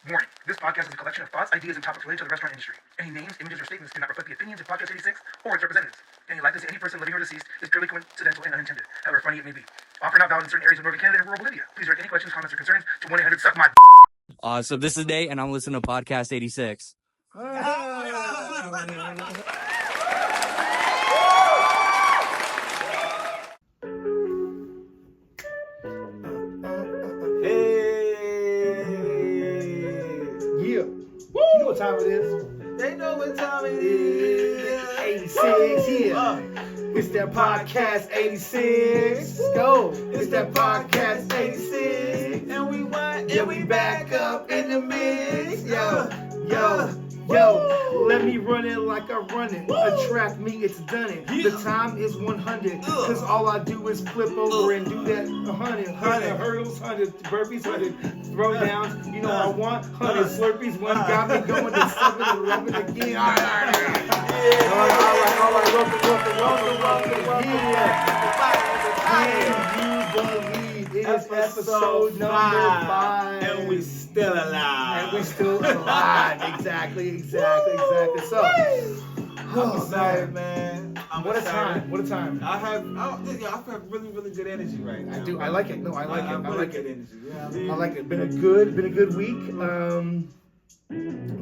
Warning, this podcast is a collection of thoughts, ideas, and topics related to the restaurant industry. Any names, images, or statements do not reflect the opinions of Podcast 86 or its representatives. Any likeness to any person living or deceased is purely coincidental and unintended, however funny it may be. Offer not valid in certain areas of Northern Canada and rural Bolivia. Please direct any questions, comments, or concerns to 1-800-SUCK-MY. So this is Nate, and I'm listening to Podcast 86. You know what time it is. They know what time it is. 86 here. It's that podcast 86. Go. It's that podcast 86. And we want, Yeah, we back up in the mix. Yo. Let me run it like I run it. Attract me, it's done it. The time is 100. Cause all I do is flip over and do that 100 hurdles, 100 burpees, 100 throwdowns. You know I want 100 slurpees. One got me going to 7-Eleven again. All right. Welcome. Can you believe it is episode number 5? And we still alive. Exactly. So, I'm excited, man. What a time. I have really, really good energy right now. I do. I like it. No, I like it. I like good it. energy. Yeah, I mean, I like it. Been a good week.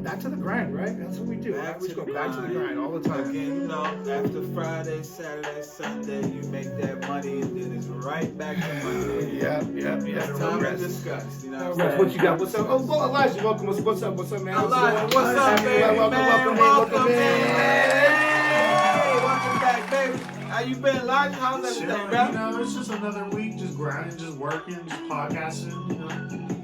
Back to the grind, right? That's what we do. We go back to the grind all the time. Again, you know, after Friday, Saturday, Sunday, you make that money, and then it's right back to Monday. Yeah. It's time to discuss. You know What you got? What's up? Oh, well, Elijah, welcome. What's up, man? Elijah, what's up, baby? Welcome in. Hey, welcome back, baby. How you been, Elijah? How's everything, bro? You know, it's just another week, just grinding, just working, just podcasting, you know.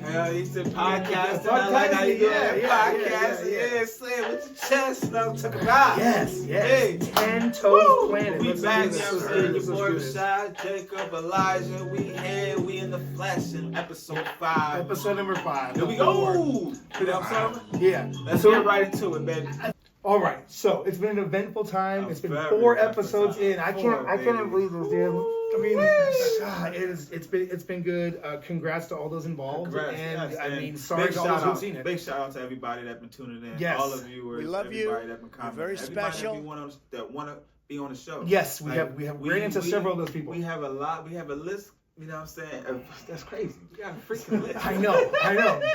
Hell, he said podcasting. I like how you doing podcasting. Yeah, say it with your chest. Now talk about. Yes. Hey. 10 Toes Planet. We back, you know what I'm saying? Your boy Let's Rashad, Jacob, Elijah. We here, we in the flesh in episode 5. Episode number 5. Here we go. You know what I'm saying? Yeah. Let's get right into it, baby. All right, so it's been an eventful time. It's been Very 4 eventful episodes time. in. I can't believe this, dude. I mean, it's been good. Congrats to all those involved. Congrats, and yes, I and mean, sorry big to all shout those who've out- seen it. Big shout out to everybody that's been tuning in. Yes. All of you, We love you. everybody that's been commenting. You're very Everybody special. that want to be on the show. Yes, we Like, have ran into several of those people. We have a list. You know what I'm saying? That's crazy. We got a freaking list. I know.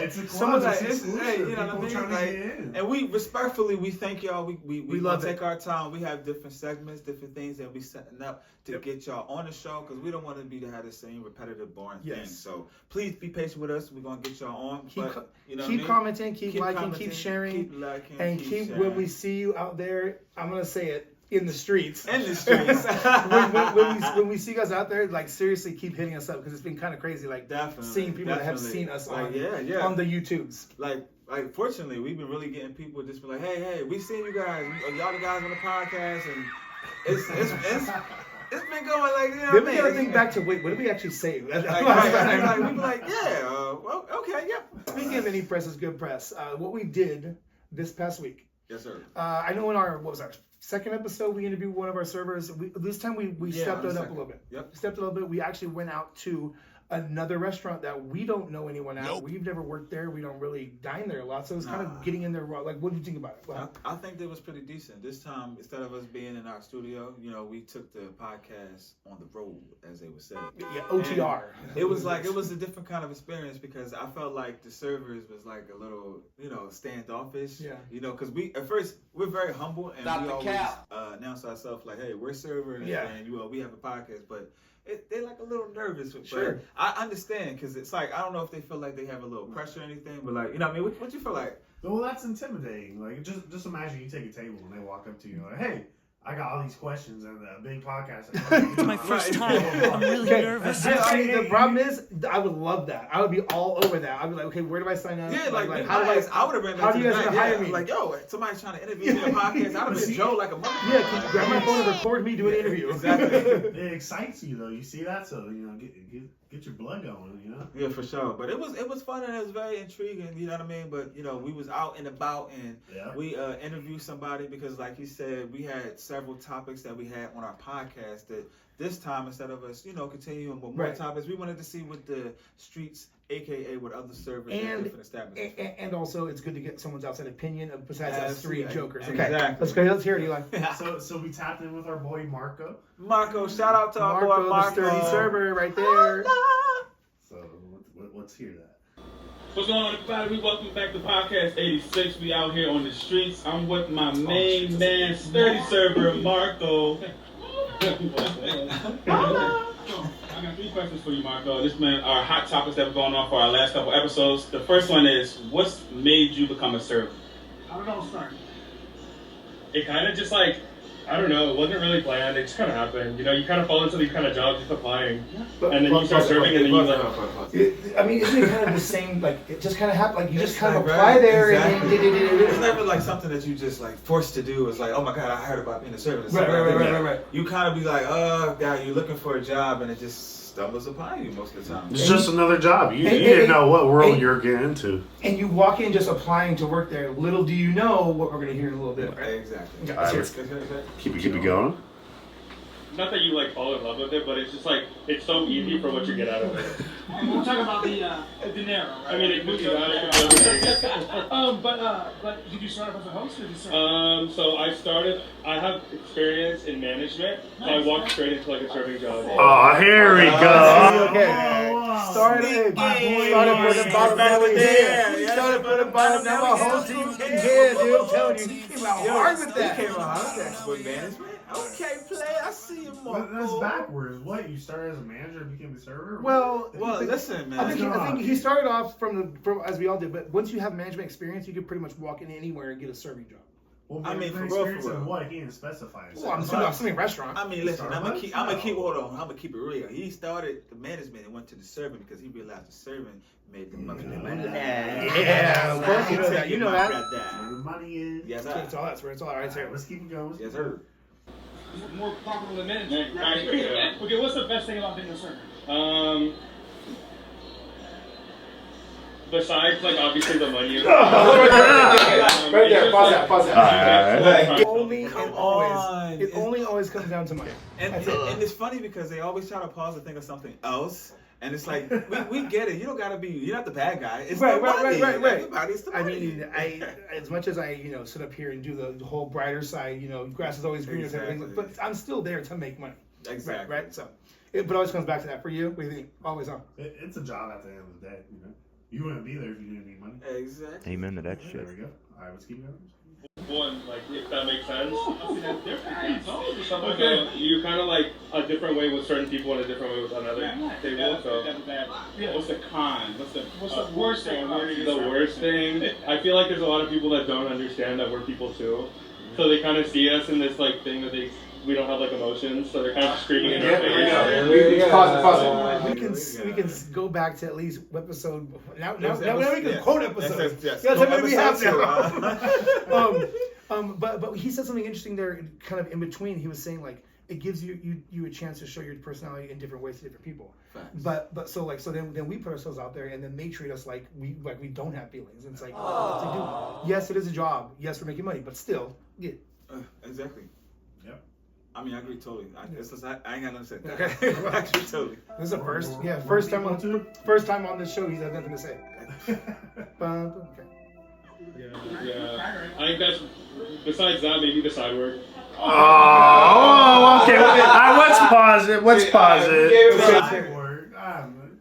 It's a Someone's club. Like, It's it's, hey, exclusive. you know what I People mean? trying to Like, get in. and we respectfully, we thank y'all. We love take it. our time. We have different segments, different things that we setting up to get y'all on the show because we don't want to have the same repetitive, boring thing. So please be patient with us. We're gonna get y'all on. Keep Keep commenting, keep liking, keep sharing, keep liking, and keep when we see you out there. I'm gonna say it. In the streets. in the streets. when we see you guys out there, like seriously, keep hitting us up because it's been kind of crazy, like Definitely, seeing people that have seen us on the YouTubes. Like fortunately, we've been really getting people just be like, hey, we seen you guys, y'all the guys on the podcast, and it's been going like, you know Then what we I gotta mean? think back to wait, what did we actually say? We be like, well, okay, yeah. Speaking of any press is good press. What we did this past week. Yes, sir. I know in our second episode we interviewed one of our servers. This time we stepped it up a little bit. Yep. Stepped it a little bit. We actually went out to another restaurant that we don't know anyone at. Nope. We've never worked there. We don't really dine there a lot. So it's kind of getting in there raw. Like, what do you think about it? Well, I think that was pretty decent. This time, instead of us being in our studio, you know, we took the podcast on the road, as they would say. Yeah, OTR. And it was a different kind of experience because I felt like the servers was like a little, you know, standoffish. Yeah. You know, because at first, we're very humble and we always announce ourselves like, hey, we're servers and we have a podcast, but they're like a little nervous. Sure. But I understand because it's like, I don't know if they feel like they have a little pressure or anything, but like, you know what I mean? What you feel like? Well, that's intimidating. Like, just imagine you take a table and they walk up to you like, hey, I got all these questions and a big podcast. It's my first time. I'm really nervous. The problem is, I would love that. I would be all over that. I'd be like, okay, where do I sign up? Yeah, like how do I would have been. How do you guys gonna hire me? Like, yo, somebody's trying to interview me on a podcast. I'd have been Joe like a motherfucker. Yeah, can you grab my phone and record me do an interview. Exactly. It excites you though. You see that, so you know, get your blood going. You know. Yeah, for sure. But it was fun and it was very intriguing. You know what I mean? But you know, we was out and about and we interviewed somebody because, like you said, we had several topics that we had on our podcast that this time, instead of us, continuing with more topics, we wanted to see what the streets, aka what other servers and different establishments. And also, it's good to get someone's outside opinion besides us three jokers. Okay, exactly. let's go. Let's hear it, Eli. So we tapped in with our boy Marco. Marco, shout out to our boy Marco. The sturdy server right there. So let's hear that. What's going on, everybody? We welcome back to Podcast 86. We out here on the streets. I'm with my main man, sturdy server, Marco. I got 3 questions for you, Marco. This man, our hot topics that were going on for our last couple episodes. The first one is, what's made you become a server? How did it all start? It kind of just like, I don't know, it wasn't really planned. It just kind of happened. You kind of fall into these kind of jobs just applying. And then you start serving and then you like... I mean, isn't it kind of the same, like, it just kind of happened, like, you just kind of apply there and then... It's never like something that you just, like, forced to do. It's like, oh my God, I heard about being a servant. Right. You kind of be like, oh, God, you're looking for a job, and it just stumbles upon you most of the time. It's just another job. You didn't know what world you're getting into. And you walk in just applying to work there. Little do you know what we're going to hear in a little bit, right? Exactly. Keep it going. Not that you like fall in love with it, but it's just like it's so easy for what you get out of it. We'll talk about the dinero, right? I mean, it could be that. But did you start off as a host or did you start? So I have experience in management, so I walked straight into like a serving job. Oh, here we go. Okay. Started for the bottom, now we're here. Started for the bottom, now our whole team in here, dude. I'm telling you, he came out hard with that. He came out hard with that with management. Okay, play. I see you, Marco. That's backwards. What? You started as a manager and became a server? Well, listen, man. I think he started off from as we all did, but once you have management experience, you could pretty much walk in anywhere and get a serving job. Well, I mean, for experience real. in what? He didn't specify. Well, I'm assuming restaurant. I mean, listen, I'm gonna keep it real. He started the management and went to the serving because he realized the serving made the money. Yeah, of course you know that. You know that. Where the money is. Yes, sir. That's all right, sir. Let's keep it going. Yes, sir. More profitable than management. Yeah. Okay, what's the best thing about being a server? Besides, like, obviously the money. Right there, pause that. Alright. It only always comes down to money. And it's funny because they always try to pause and think of something else. And it's like, we get it. You don't gotta be, you're not the bad guy. It's right. Everybody's the money. I mean, as much as I, sit up here and do the whole brighter side, grass is always greener, everything, but I'm still there to make money. Exactly. Right? So, but it always comes back to that for you. What do you think? Always on. It's a job at the end of the day. You wouldn't be there if you didn't need money. Exactly. Amen to that shit. There we go. All right, let's keep going. One, like, if that makes sense. Okay, you're kind of like a different way with certain people and a different way with another table. So, what's the con? What's the worst thing? The worst thing. I feel like there's a lot of people that don't understand that we're people too. So they kind of see us in this like thing that we don't have like emotions, so they're kind of screaming in our face. Pause it. We can go back to at least episode. Now we can quote episodes. That's what we have now. But he said something interesting there, kind of in between. He was saying like it gives you a chance to show your personality in different ways to different people. Facts. But so then we put ourselves out there, and then they treat us like we don't have feelings. And it's like, yes, it is a job. Yes, we're making money, but still, yeah. Exactly. Yep. I mean, I agree totally. I ain't got nothing to say. Okay. I agree totally. This is a first. Yeah, first time on this show. He's had nothing to say. Okay. Yeah. I think that's. Besides that, maybe the side work. Oh, okay. All right, let's pause it.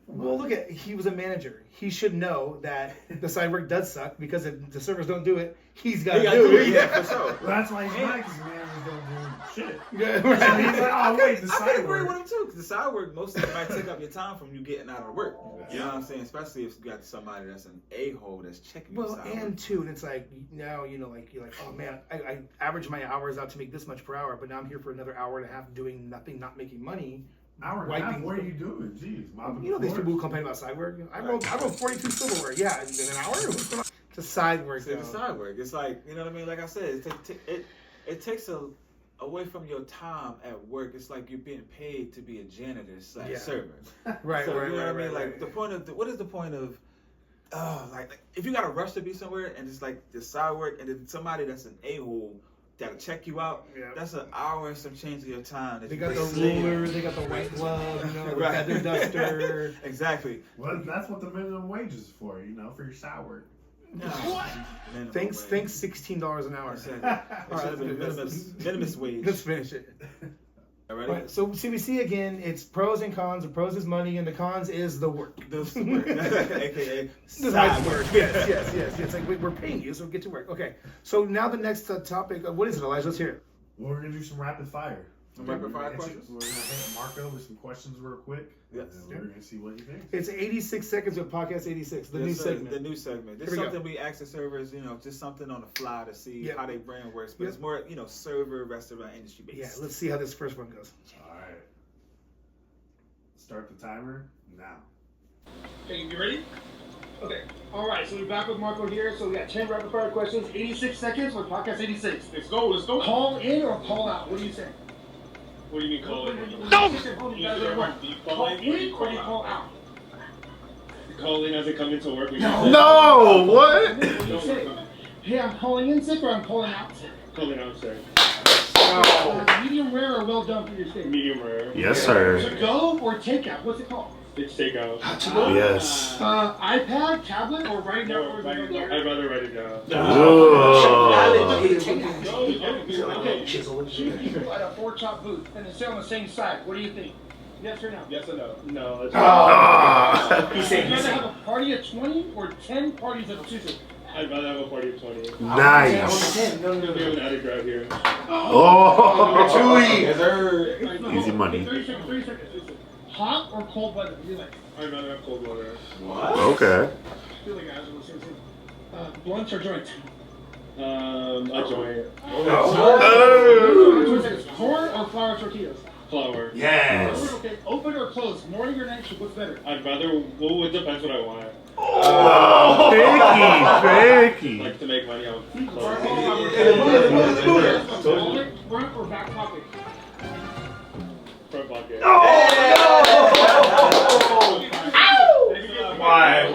Well, look at he was a manager. He should know that the side work does suck because if the servers don't do it, he's got to do it. Yeah, for sure. Well, that's why he's mad because managers don't do shit. Yeah, right. He's like, oh wait, the I side agree work. with him too, because the side work most of it might take up your time from you getting out of work. You know what I'm saying? Especially if you got somebody that's an a-hole that's checking your side work. And too, and it's like now you're like, oh man, I average my hours out to make this much per hour, but now I'm here for another hour and a half doing nothing, not making money. Hour and a half? What are you doing? Jeez, these people who complain about side work. I wrote 42 silverware. Yeah, in an hour. It's a side work. It's a side work. It's like, you know what I mean? Like I said, it takes away from your time at work. It's like you're being paid to be a janitor / server. Right. So you know what I mean? Like the point of what is the point of? Like if you got to rush to be somewhere and it's like the side work and then somebody that's an a-hole gotta check you out. Yeah. That's an hour and some change of your time. That They you got the wasted. ruler, they got the white glove, you know, the Right. feather duster. Exactly. Well, that's what the minimum wage is for, you know, for your shower. Minimum Thanks wage. $16 an hour. Exactly. All It right, should have been minimum wage. Let's finish it. All All right. right, so CBC again, it's pros and cons. The pros is money, and the cons is the work. Those work. AKA This is how it works. Yes. It's like we're paying you, so get to work. Okay, so now the next topic. What is it, Elijah? Let's hear it. Well, we're gonna do some rapid fire. Rapid fire We're questions? gonna hit Marco with some questions real quick. Yes. And we're gonna see what he thinks. It's 86 seconds with Podcast 86, the new Yes, sir. segment. The new segment. This Here is we go. something we ask the servers, you know, just something on the fly to see Yep. how their brand works. But Yep. it's more, you know, server, restaurant, industry based. Yeah, let's see how this first one goes. All right. Start the timer now. Okay, you ready? Okay. All right, so we're back with Marco here. So we got 10 rapid fire questions, 86 seconds with Podcast 86. Let's go. Call in or call out? What do you say? What do you mean call in? No! You Call guys in? are Do you call call in or you call out? Call in as it come into work? No, what? What do you say? Hey, I'm calling in sick or I'm calling out sick? Calling out, sir. Medium rare or well done for your steak? Medium rare. Yes, sir. To go or takeout? What's it called? It's takeout. Yes. iPad, tablet, or writing down No, orders? I'd rather write it down. Oh. Okay. Two people at a pork chop booth and they sit on the same side. What do you think? Yes or no? Yes or no? No. That's He's Would you rather have a party of 20 or 10 parties of 2? I'd rather have a party of 20. Nice. We have an addict right here. Oh. Easy money. 30 seconds. Hot or cold weather? What do you like? I'd rather have cold water. Okay. I feel like guys are the same thing. Blunts or joints? A joint. 20 seconds. Corn or flour tortillas? Flour. Yes. Okay. Open or closed? Morning or night shift? What's better? I'd rather, well, it depends what I want. Oh, picky. Like to make money, I'll close. Front or back pocket? Front pocket. Why?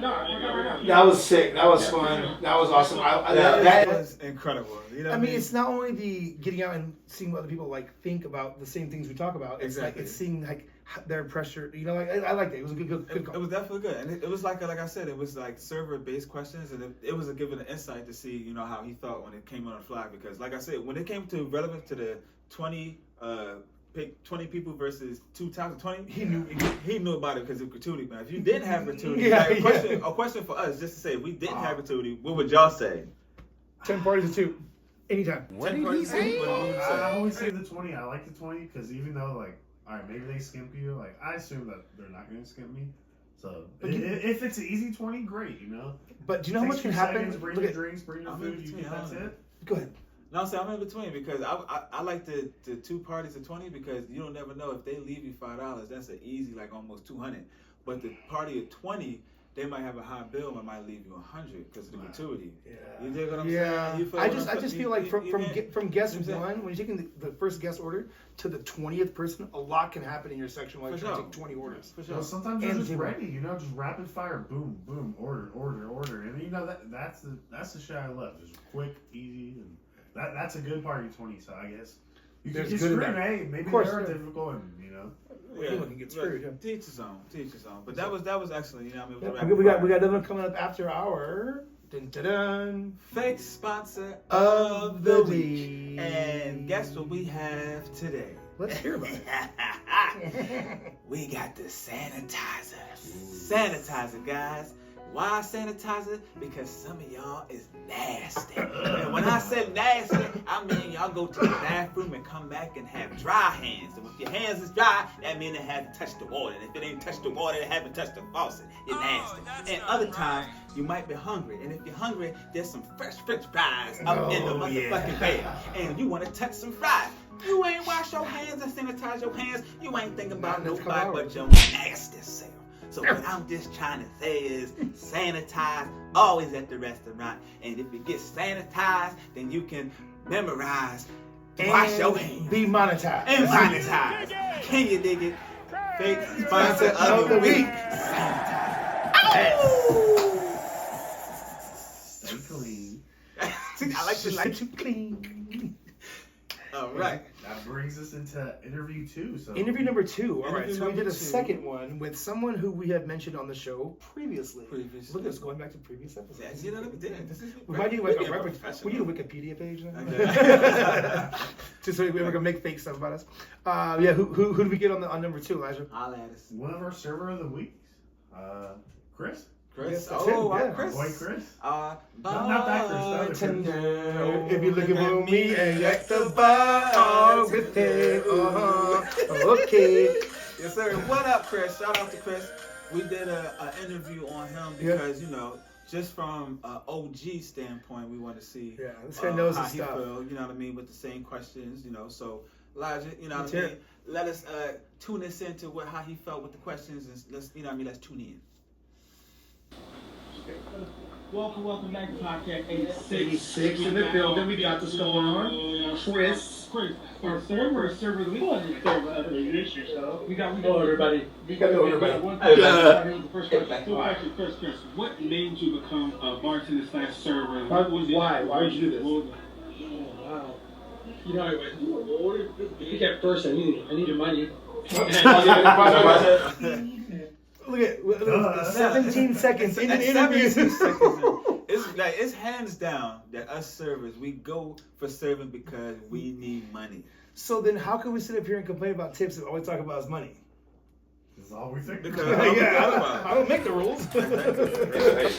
No. That was sick. That was fun. That was awesome. That was incredible. You know I what mean, it's not only the getting out and seeing what other people like think about the same things we talk about. It's Exactly. like it's seeing like their pressure. You know, like I liked it. It was a good It call. was definitely good, and it was like I said, it was like server-based questions, and it was a given an insight to see, you know, how he thought when it came on the fly. Because, like I said, when it came to relevant to the 20 people versus 2020, he knew about it because of gratuity. Man, if you didn't have gratuity, a question for us, just to say, if we didn't have gratuity, what would y'all say? 10 parties of 2, anytime. What did he say? I always say the 20. I like the 20 because even though, like, all right, maybe they skimp you, like, I assume that they're not going to skimp me. So if it's an easy 20, great, you know. But do you know how much can happen? Bring Look your at, drinks, bring your food. That's it. go ahead. No, see, I'm in between because I like the 2 parties of 20 because you don't never know if they leave you $5. That's an easy, like almost 200. But the party of 20, they might have a high bill and might leave you 100 because of the gratuity. Yeah. You dig what I'm Yeah, saying? You feel I what just I'm feel like from guest you know what I'm one, when you're taking the first guest order to the 20th person, a lot can happen in your section while you're For trying to sure. take 20 orders. For Well, sure. sometimes And they're just people. ready, you know, just rapid fire, boom, boom, order, and you know that's the shit I love, just quick, easy, and that's a good party 20. So I guess you can There's get good and screwed. bad. Hey, maybe Of course, they're yeah. difficult, and you know. Anyone can get screwed. Yeah. Teach his own. But that was excellent. You know what I mean? Yeah, With the we got rapid another one coming up after our dun. fire. Fake sponsor Of the week. And guess what we have today? Let's hear about it. We got the sanitizer. Sanitizer, guys. Why sanitizer? Because some of y'all is nasty. And when I say nasty, I mean y'all go to the bathroom and come back and have dry hands. And if your hands is dry, that means it hasn't touched the water. And if it ain't touched the water, it haven't touched the faucet. You're nasty. And other times, you might be hungry. And if you're hungry, there's some fresh french fries up in the motherfucking bed. And you want to touch some fries. You ain't wash your hands and sanitize your hands. You ain't thinking about Not in a couple nobody but hours. your nasty self. So what I'm just trying to say is sanitize always at the restaurant. And if you get sanitized, then you can memorize to wash your hands. Be monetized. And sanitize. Can you dig it? Fake sponsor of the week. Sanitize. Stay clean. I like to to clean. All right. That brings us into interview 2. So Interview number 2. All right, Interview so we did number a 2. second one with someone who we have mentioned on the show previously. Look at us going back to previous episodes. Yeah, you know what we did. We might do like We a are record. professional. We need a Wikipedia page now. Okay. Just so we're gonna make fake stuff about us. Yeah, who do we get on number 2, Elijah? Holla at us. one of our server of the weeks, Chris. Chris. Yes, that's Oh, him, yeah. Our Chris. boy Chris. Not not that Chris, the other Chris. If you're looking for me and at the bar with him, okay. Yes, sir. What up, Chris? Shout out to Chris. We did an interview on him because, just from an OG standpoint, we want to see Yeah, this guy knows how his he stuff. feel, you know what I mean, with the same questions, So, Elijah, you know Let's what I hear mean? Let us tune us into how he felt with the questions, and let's tune in. Welcome back to Podcast 86 in the building. We got this going on. Chris, our former server of the week. We got everybody. We got everybody. Chris, what made you become a bartender / server? Why? Why did you do this? Wow. You know, I think at first I needed money. Look at 17 seconds in an interview. It's hands down that us servers, we go for serving because we need money. So then how can we sit up here and complain about tips and all we talk about is money? This is all we think. Because I don't make the rules.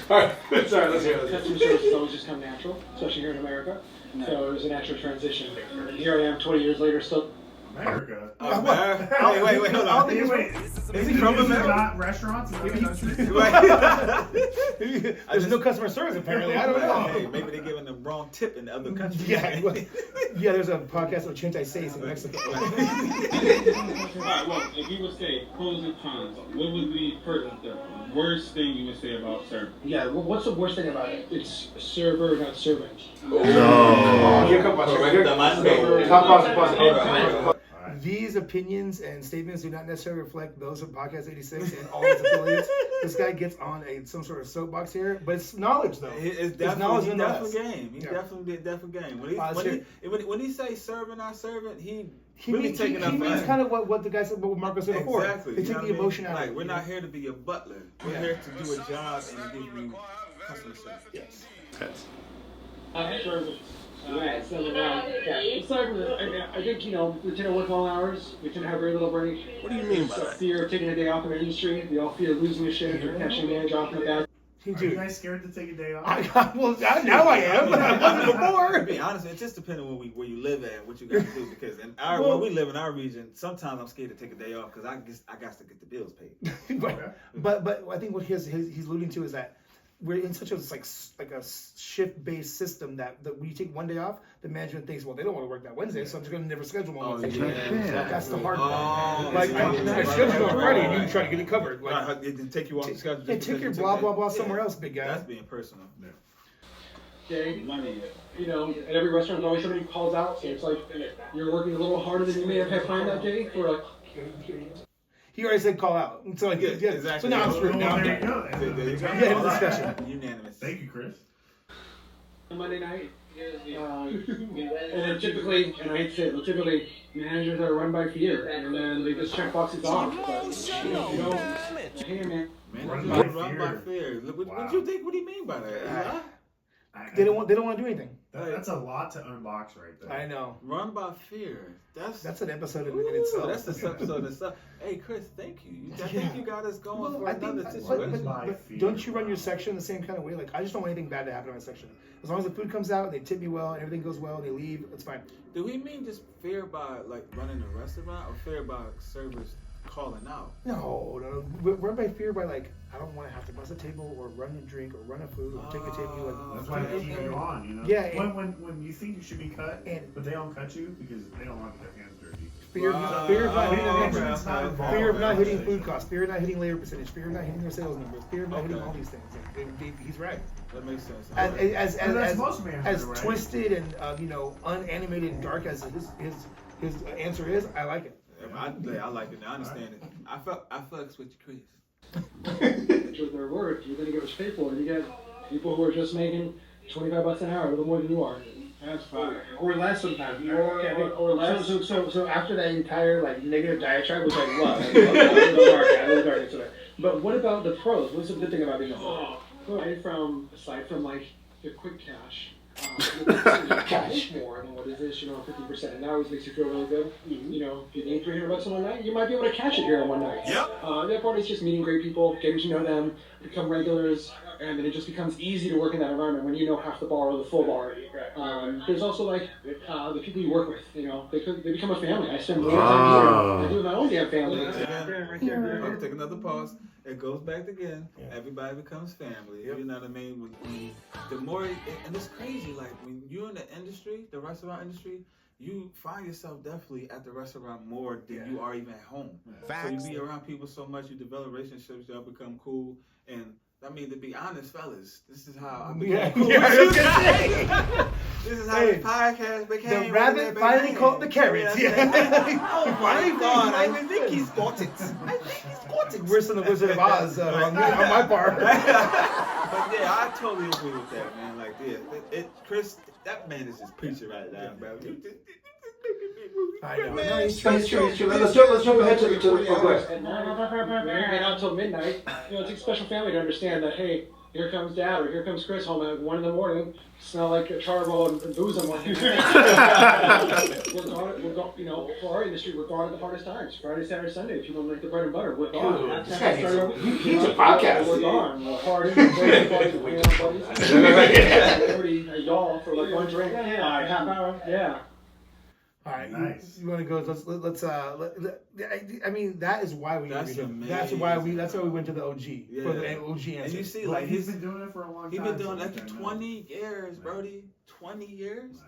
Alright, sorry, let's hear it. Customer service has always just come natural, especially here in America. So it was a natural transition. And here I am 20 years later still. America. Wait, hold on. Is he from from America? not restaurants? In other countries? There's no customer service apparently. I don't know. Hey, maybe they're giving the wrong tip in the other countries. Yeah, there's a podcast with Chente Says in Mexico. Alright, well, if you would say pros and cons, what would be the worst thing you would say about serving? Yeah, what's the worst thing about it? It's server, not servant. No. Here, come Alright. These opinions and statements do not necessarily reflect those of Podcast 86 and all its affiliates. This guy gets on some sort of soapbox here, but it's knowledge though. It's knowledge definitely nonetheless. game. He Yeah. definitely game. When he say serving, not serving, he really means, taking up. he means kind of what the guy said, what Marco said before. Exactly. They You take know the what I mean? emotion out of Like, it. we're not here to be a butler. We're here to do a job and give you customer service. Yes. Service. Yeah, so, I think, we tend to work long hours. We tend to have very little break. What do you mean by that? Fear of taking a day off in the industry. We all fear losing a shift or catching a manager off in the back. Are you guys scared to take a day off? Now I am, but I wasn't To before. be honest, it just depends on where you live at, what you got to do. Because where we live in our region, sometimes I'm scared to take a day off because I got to get the bills paid. But I think what he's alluding to is that we're in such a like a shift-based system that when you take one day off, the management thinks, well, they don't want to work that Wednesday, so I'm just going to never schedule one Wednesday. That's the hard part. Like, I schedule on Friday, and you try to get it covered. Like, It take you off the schedule. and take your blah blah blah somewhere else, big guy. That's being personal. Okay, at every restaurant, there's always somebody who calls out, so it's like you're working a little harder than you may have had planned that day for like. He already said call out. So like, yeah, exactly. So now I'm screwed. Now I'm There you done. go. There you go. Yeah, end of discussion. Unanimous. Thank you, Chris. Monday night. And then typically, and I hate to say it, but typically managers are run by fear, and then they just check boxes off. But, hey man. Run by fear. What do you think? What do you mean by that? They don't want to do anything. That's a lot to unbox right there. I know. Run by fear. That's an episode in itself. That's the episode itself. Hey, Chris, thank you. I think you got us going for I think, another situation. but don't you run your section the same kind of way? Like, I just don't want anything bad to happen in my section. As long as the food comes out, they tip me well, and everything goes well, and they leave, it's fine. Do we mean just fear by like running a restaurant, or fear by servers calling out? No. Run by fear by like, I don't want to have to bust a table or run a drink or run a food or take a table. That's why they keep you on, you know? Yeah. When you think you should be cut, but they don't cut you because they don't want their hands dirty. Fear of not hitting Management's not involved. fear of not hitting food costs, fear of not hitting labor percentage, fear of not hitting their sales numbers, fear of not hitting all these things. He's right. That makes sense. That's most managers, As right? twisted and unanimated and dark as his answer is, I like it. I like it. I understand it. I fucks with you, Chris. With their work, you're gonna get what's paid for. You get people who are just making $25 an hour, a little more than you are. That's fine. Or less sometimes. Or less. So after that entire like negative diatribe, which I love, I love darkness. But what about the pros? What's the good thing about being a pro? Aside from like the quick cash. Cash more than what is this, 50%. And that always makes you feel really good. You know, if you need $300 in one night, you might be able to cash it here in one night. Yep. The other part is just meeting great people, getting to know them, become regulars, and then it just becomes easy to work in that environment when you know half the bar or the full bar. There's also like the people you work with, they become a family. I spend more time here than my own damn family. I'll take another pause. It goes back again. Everybody becomes family. You know what I mean? When the more, and it's crazy. Like when you're in the industry, the restaurant industry, you find yourself definitely at the restaurant more than you are even at home. So you be around people so much, you develop relationships, y'all become cool. And I mean, to be honest, fellas, this is how I became cool. This is how this podcast became. The rabbit finally caught the carrots. Oh my God! I think he's got it. Worse than the Wizard of Oz on my part. But yeah, I totally agree with that, man. Like, yeah, Chris, that man is just preaching right now, bro. I know. No, it's true. Let's jump ahead to the quest. And out until midnight. It takes a special family to understand that, hey, here comes Dad or here comes Chris home at 1 a.m. Smell like a charbroil and booze on one. For our industry, we're gone at the hardest times. Friday, Saturday, Sunday. If you want to make the bread and butter, we're gone. He's a podcast. We're gone. We're partying, buddies. Y'all for like one drink. Half hour. Yeah. All right, nice. You want to go? Let's. I mean, that is why we. That's amazing. That's why we went to the OG for the OG answer. And you see, like he's been doing it for a long time. He's been doing it for 20 years, Brody. 20 years.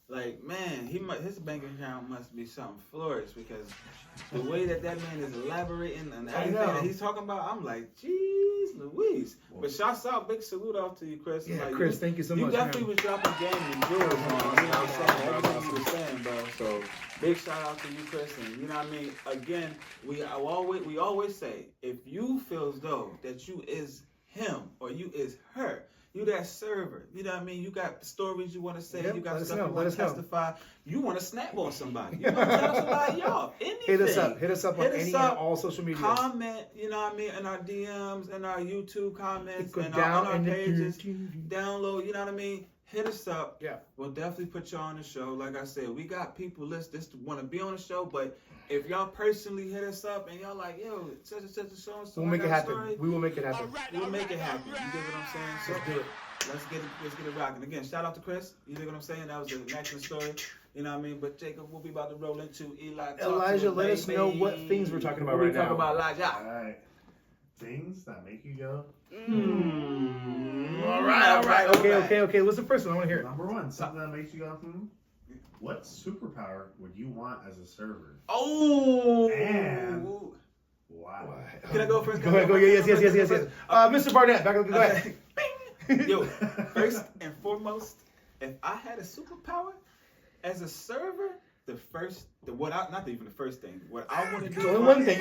Like, man, his bank account must be something flourish because the way that man is elaborating and everything that he's talking about, I'm like, jeez Louise. But shouts out, big salute off to you, Chris. Yeah, like, Chris, thank you so much. You definitely was dropping game and jewels on, you know what I'm saying? Everything you were saying, bro. So big shout out to you, Chris. And you know what I mean? Again, we always say, if you feel as though that you is him or you is her, you that server, you know what I mean? You got stories you want to say, you got stuff you want to testify, you want to snap on somebody, you want to tell somebody, y'all, anything. Hit us up on any and all social media. Comment, you know what I mean, in our DMs, in our YouTube comments, and on our pages, download, you know what I mean? Hit us up. Yeah. We'll definitely put y'all on the show. Like I said, we got people listed want to be on the show, but if y'all personally hit us up and y'all like, yo, such and such and so, we'll make it happen. We will make it happen. We'll make it happen. You get what I'm saying? So let's do it. Let's get it rocking. Again, shout out to Chris. You dig what I'm saying? That was an excellent story. You know what I mean? But Jacob, we'll be about to roll into Elijah, let us know what things we're talking about right now. We're talking about Elijah. All right. Things that make you go. All right. Okay. What's the first one? I want to hear it. Number one, something that makes you go, What superpower would you want as a server? Oh! And wow. Can I go first? Go ahead. Yes. Mr. Barnett, back up. Go ahead. Yo, first and foremost, if I had a superpower as a server, what I want to do. Only one thing.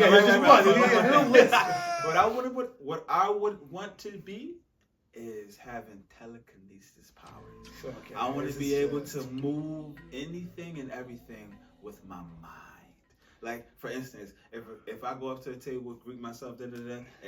What I would want to be is having telekinesis powers. Okay, I want to be able to move anything and everything with my mind. Like, for instance, if I go up to the table, greet myself, and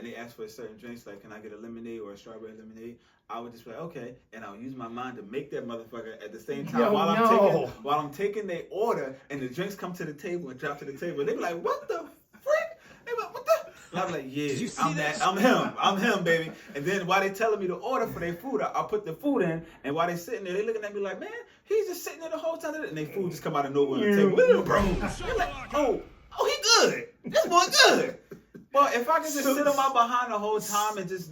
they ask for a certain drinks, like, can I get a lemonade or a strawberry lemonade? I would just be like, okay, and I'll use my mind to make that motherfucker at the same time while I'm taking their order, and the drinks come to the table and drop to the table. They be like, what the frick? They be like, what the? And I'm like, yeah, I'm him, baby. And then while they telling me to order for their food, I'll put the food in, and while they sitting there, they looking at me like, man, he's just sitting there the whole time, and their food just come out of nowhere on the table. Bro, they're like, oh, he good. This boy good. Well, if I can just sit on my behind the whole time and just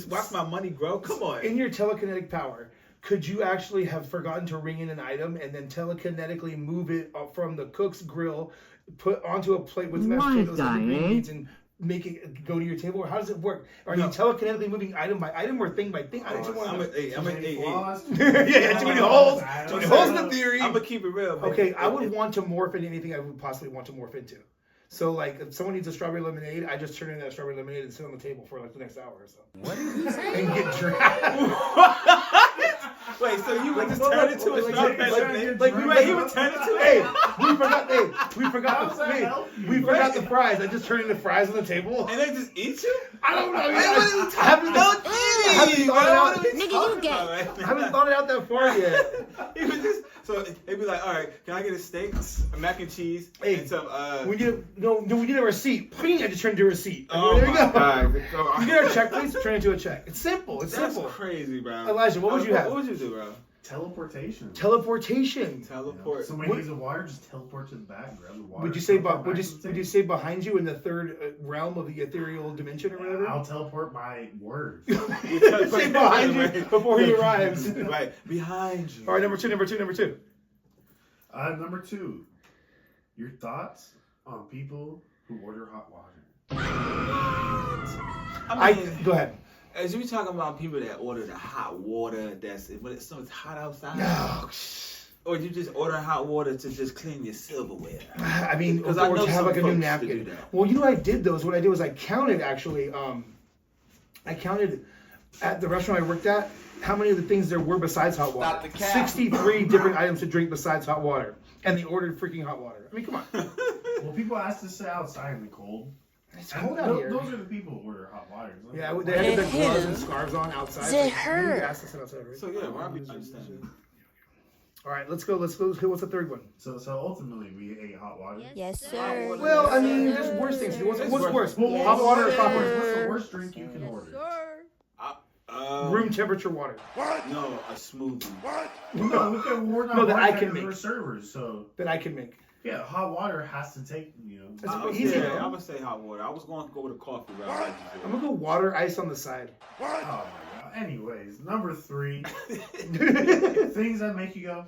watch my money grow, come on. In your telekinetic power, could you actually have forgotten to ring in an item and then telekinetically move it from the cook's grill, put onto a plate with mashed potatoes and green beans and make it go to your table? Or how does it work? Are you telekinetically moving item by item or thing by thing? I don't want to. I'm too many holes. Too many holes in the theory. I'm gonna keep it real. Baby. Okay, I would want to morph into anything I would possibly want to morph into. So, like, if someone needs a strawberry lemonade, I just turn in that strawberry lemonade and sit on the table for, like, the next hour or so. What did you say? And get drowned. Wait, so you would just turn into a strawberry? He would turn into we forgot the fries. I just turned into fries on the table. And they just eat you? I don't know. What are you talking about? I haven't thought it out that far yet. He would just, so they'd be like, all right, can I get a steak, a mac and cheese, and some, we need a receipt. Ping, I just turned into a receipt. Oh there you my go. God. You get our check, please. Turn it into a check. It's simple. It's That's simple. crazy, bro. Elijah, what would you have? What would you do, bro? Teleportation. Teleportation. Teleport. Somebody needs the water, just teleport to the back, grab the water. Would you say behind you in the third realm of the ethereal dimension or whatever? I'll teleport my words. Say behind you before he arrives. Right, behind you. All right, number two. Number 2. Your thoughts on people who order hot water. I mean, go ahead. As you be talking about people that order the hot water, when it's hot outside. No. Or you just order hot water to just clean your silverware. I mean, or I know to have like a new folks napkin. do that. Well, you know what I did though? What I did was I counted actually. I counted at the restaurant I worked at how many of the things there were besides hot water. 63 different items to drink besides hot water, and they ordered freaking hot water. I mean, come on. Well, people ask to sit outside in the cold. It's cold out here. Those are the people who order hot water. Yeah, they had their gloves and scarves on outside. It hurt. So yeah, Robbie understands. All right, let's go. What's the third one? So ultimately, we ate hot water. Yes, sir. Well, I mean, there's worse things. What's worse? Yes, Hot water or sir. hot water? What's the worst drink you can order? Room temperature water. No, a smoothie. No, we're not that I can bartenders, make. We're servers, so That I can make. yeah, hot water has to take I would easy. say, I would say hot water. I was going to go with a coffee. Right? I'm gonna go water, ice on the side. Oh my god. Anyways, number 3. Things that make you go,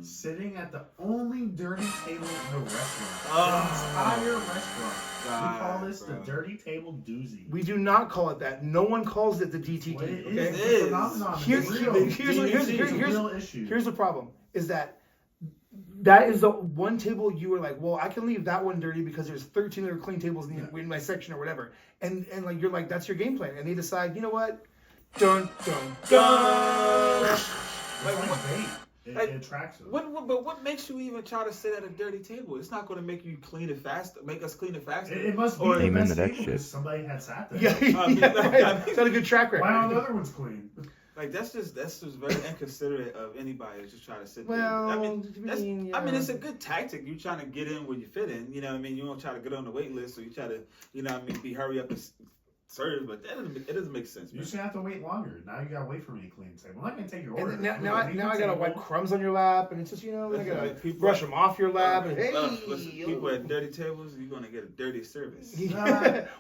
sitting at the only dirty table in the restaurant. The entire restaurant. We call this the dirty table doozy. We do not call it that. No one calls it the DTD. Well, it Okay? is a phenomenon. It's real. Here's It's a real issue. Here's the problem: is that is the one table you were like, well, I can leave that one dirty because there's 13 other clean tables in my section or whatever, and like you're like, that's your game plan, and they decide, you know what? Dun dun dun. It attracts them. But what makes you even try to sit at a dirty table? It's not going to make you clean it faster. Make us clean it faster. It must be Or the Amen best to that table shit. because somebody had sat there. Yeah, it's got a good track record. Why aren't the other ones clean? Like that's just very inconsiderate of anybody to just try to sit there. Well, I mean, it's yeah. a good tactic. You trying to get in where you fit in. You know what I mean? You don't try to get on the wait list, so you try to, you know what I mean, be hurry up and serve. But it doesn't make sense. You just have to wait longer. Now you gotta wait for me to clean the table. I'm not gonna take your order. And now I gotta wipe crumbs on your lap, and it's just, I gotta brush them off your lap, and Listen, people at dirty tables, you're gonna get a dirty service.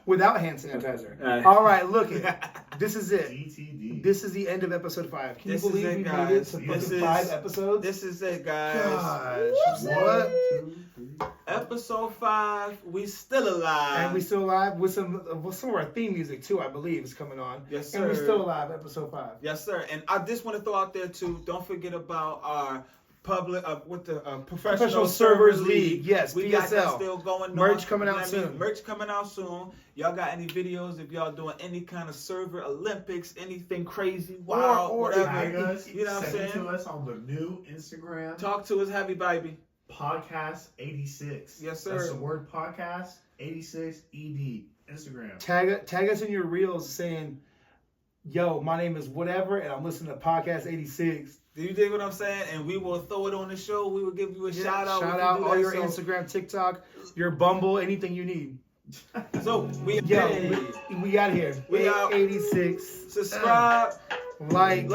without hand sanitizer. Right. All right, look, this is it. DTD. This is the end of episode 5. Can you This is believe it, we made it guys. to This fucking is- 5 episodes? This is it, guys. Gosh, what? 1, 2, 3. Episode 5. We still alive. And we still alive with some of our theme music too, I believe, is coming on. Yes, And we sir. still alive, episode 5. Yes, sir. And I just want to throw out there too. Don't forget about our public with the professional servers league. Yes, we got that PSL. still going on. Merch coming You know out what I mean? soon. Merch coming out soon. Y'all got any videos if y'all doing any kind of server Olympics, anything crazy, wild, or whatever? Tag us. You know what I'm Send it saying? to us on the new Instagram. Talk to us, happy baby. Podcast 86. Yes, sir. That's the word podcast 86 ED. Instagram. Tag us in your reels saying, yo, my name is whatever, and I'm listening to Podcast 86. Do you dig what I'm saying? And we will throw it on the show. We will give you a shout out. Shout We can out do all that. your So- Instagram, TikTok, your Bumble, anything you need. So we Yo, we got here. We out. 86. subscribe, Like,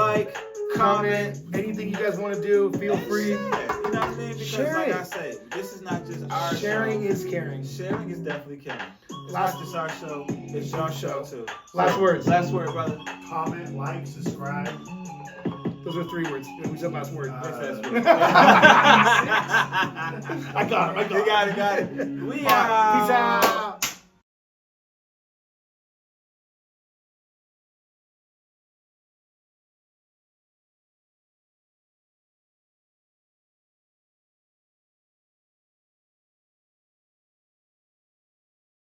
comment. anything you guys want to do, feel free. You know what I mean? Because Share like it. I said, this is not just our Sharing show. is caring. Sharing is definitely caring. It's Last- not just our show, it's your show too. Last words. Last word, brother. Comment, like, subscribe. Those are 3 words. We said last word. Last word. I got him. You got it. We Peace out. out.